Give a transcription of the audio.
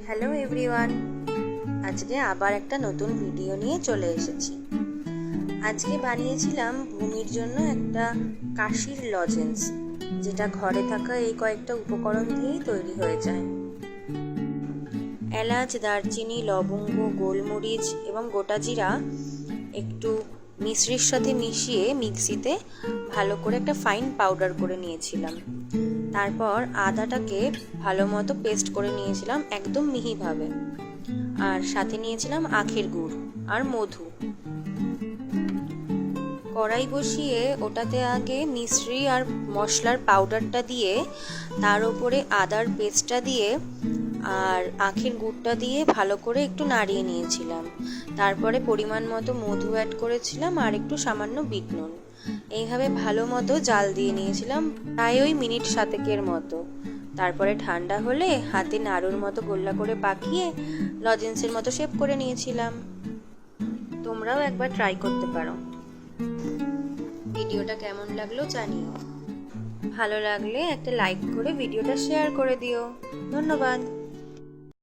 Hello everyone, আজকে আবার একটা নতুন ভিডিও নিয়ে চলে এসেছি। আজকে বানিয়েছিলাম ভূমির জন্য একটা কাশির লজেন্স, যেটা ঘরে থাকা এই কয়েকটা উপকরণ দিয়েই তৈরি হয়ে যায়। এলাচ, দারচিনি, লবঙ্গ, গোলমরিচ এবং গোটা জিরা একটু মিশ্রির সাথে মিশিয়ে মিক্সিতে ভালো করে একটা ফাইন পাউডার করে নিয়েছিলাম। তারপর আদাটাকে ভালো মতো পেস্ট করে নিয়েছিলাম একদম মিহিভাবে। আর সাথে নিয়েছিলাম আখের গুড় আর মধু। কড়াই বসিয়ে ওটাতে আগে মিশ্রি আর মশলার পাউডারটা দিয়ে, তার উপরে আদার পেস্টটা দিয়ে আর আখের গুড়টা দিয়ে ভালো করে একটু নাড়িয়ে নিয়েছিলাম। তারপরে পরিমাণ মতো মধু অ্যাড করেছিলাম আর একটু সামান্য বিট নুন। এইভাবে ভালো মতো জাল দিয়ে নিয়েছিলাম প্রায় ওই মিনিট 7 মতো। তারপরে ঠান্ডা হলে হাতে নাড়ুর মতো গোল্লা করে পাকিয়ে লজেন্সের মতো শেপ করে নিয়েছিলাম। তোমরাও একবার ট্রাই করতে পারো। ভিডিওটা কেমন লাগলো জানিও। ভালো লাগলে একটা লাইক করে ভিডিওটা শেয়ার করে দিও। ধন্যবাদ।